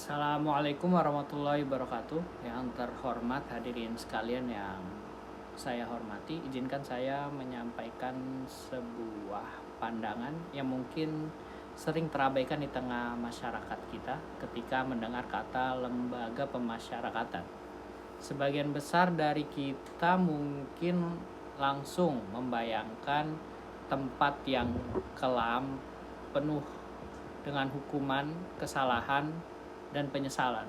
Assalamualaikum warahmatullahi wabarakatuh. Yang terhormat hadirin sekalian yang saya hormati, izinkan saya menyampaikan sebuah pandangan yang mungkin sering terabaikan di tengah masyarakat kita ketika mendengar kata lembaga pemasyarakatan. Sebagian besar dari kita mungkin langsung membayangkan tempat yang kelam, penuh dengan hukuman, kesalahan, dan penyesalan.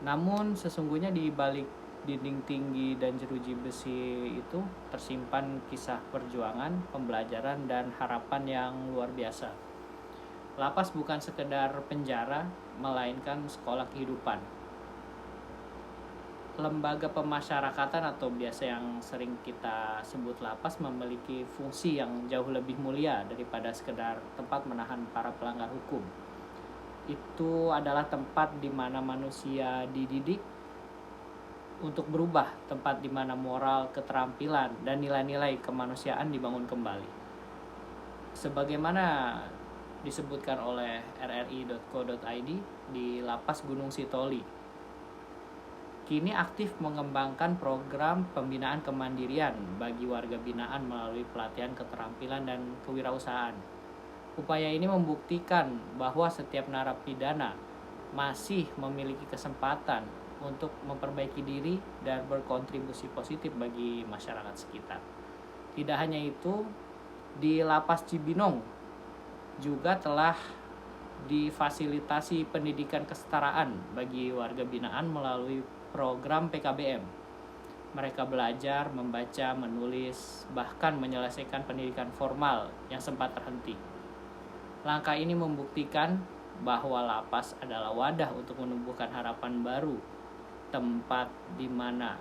Namun sesungguhnya di balik dinding tinggi dan jeruji besi itu tersimpan kisah perjuangan, pembelajaran, dan harapan yang luar biasa. Lapas bukan sekedar penjara, melainkan sekolah kehidupan. Lembaga pemasyarakatan atau biasa yang sering kita sebut lapas memiliki fungsi yang jauh lebih mulia daripada sekedar tempat menahan para pelanggar hukum. Itu adalah tempat di mana manusia dididik untuk berubah, tempat di mana moral, keterampilan, dan nilai-nilai kemanusiaan dibangun kembali. Sebagaimana disebutkan oleh rri.co.id, di Lapas Gunung Sitoli kini aktif mengembangkan program pembinaan kemandirian bagi warga binaan melalui pelatihan keterampilan dan kewirausahaan. Upaya ini membuktikan bahwa setiap narapidana masih memiliki kesempatan untuk memperbaiki diri dan berkontribusi positif bagi masyarakat sekitar. Tidak hanya itu, di Lapas Cibinong juga telah difasilitasi pendidikan kesetaraan bagi warga binaan melalui program PKBM. Mereka belajar membaca, menulis, bahkan menyelesaikan pendidikan formal yang sempat terhenti. Langkah ini membuktikan bahwa lapas adalah wadah untuk menumbuhkan harapan baru, tempat di mana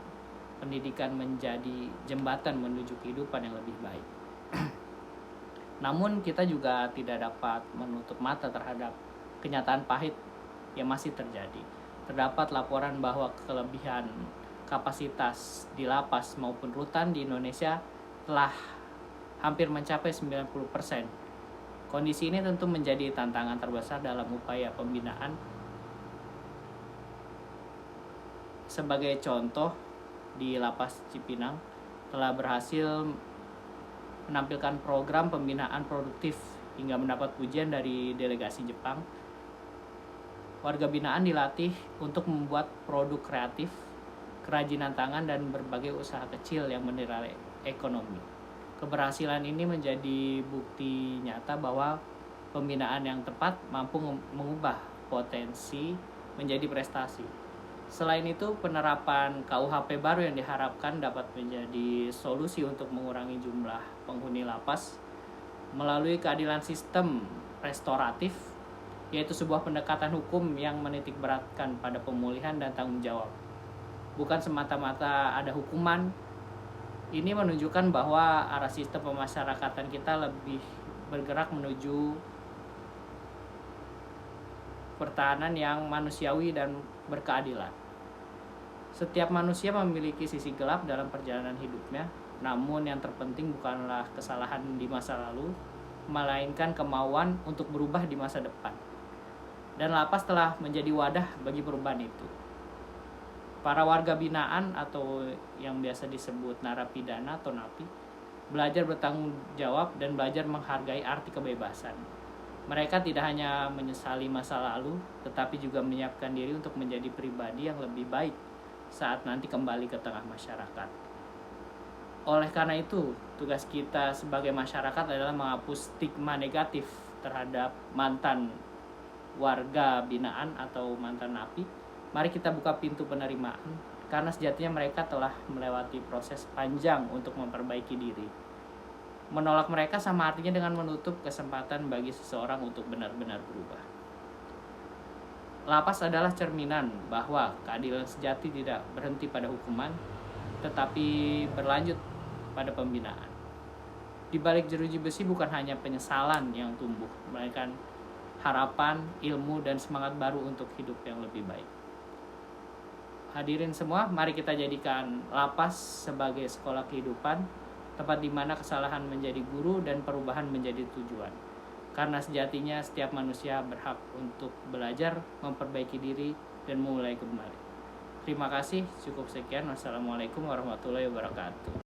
pendidikan menjadi jembatan menuju kehidupan yang lebih baik. Namun kita juga tidak dapat menutup mata terhadap kenyataan pahit yang masih terjadi. Terdapat laporan bahwa kelebihan kapasitas di lapas maupun rutan di Indonesia telah hampir mencapai 90%. Kondisi ini tentu menjadi tantangan terbesar dalam upaya pembinaan. Sebagai contoh, di Lapas Cipinang telah berhasil menampilkan program pembinaan produktif hingga mendapat pujian dari delegasi Jepang. Warga binaan dilatih untuk membuat produk kreatif, kerajinan tangan, dan berbagai usaha kecil yang bernilai ekonomi. Keberhasilan ini menjadi bukti nyata bahwa pembinaan yang tepat mampu mengubah potensi menjadi prestasi. Selain itu, penerapan KUHP baru yang diharapkan dapat menjadi solusi untuk mengurangi jumlah penghuni lapas melalui keadilan sistem restoratif, yaitu sebuah pendekatan hukum yang menitik beratkan pada pemulihan dan tanggung jawab. Bukan semata-mata ada hukuman. Ini menunjukkan bahwa arah sistem pemasyarakatan kita lebih bergerak menuju pertahanan yang manusiawi dan berkeadilan. Setiap manusia memiliki sisi gelap dalam perjalanan hidupnya, namun yang terpenting bukanlah kesalahan di masa lalu, melainkan kemauan untuk berubah di masa depan. Dan lapas telah menjadi wadah bagi perubahan itu. Para warga binaan atau yang biasa disebut narapidana atau napi belajar bertanggung jawab dan belajar menghargai arti kebebasan. Mereka tidak hanya menyesali masa lalu, tetapi juga menyiapkan diri untuk menjadi pribadi yang lebih baik saat nanti kembali ke tengah masyarakat. Oleh karena itu, tugas kita sebagai masyarakat adalah menghapus stigma negatif terhadap mantan warga binaan atau mantan napi. Mari kita buka pintu penerimaan, karena sejatinya mereka telah melewati proses panjang untuk memperbaiki diri. Menolak mereka sama artinya dengan menutup kesempatan bagi seseorang untuk benar-benar berubah. Lapas adalah cerminan bahwa keadilan sejati tidak berhenti pada hukuman, tetapi berlanjut pada pembinaan. Di balik jeruji besi bukan hanya penyesalan yang tumbuh, melainkan harapan, ilmu, dan semangat baru untuk hidup yang lebih baik. Hadirin semua, mari kita jadikan lapas sebagai sekolah kehidupan, tempat di mana kesalahan menjadi guru dan perubahan menjadi tujuan. Karena sejatinya setiap manusia berhak untuk belajar, memperbaiki diri, dan memulai kembali. Terima kasih, cukup sekian. Wassalamualaikum warahmatullahi wabarakatuh.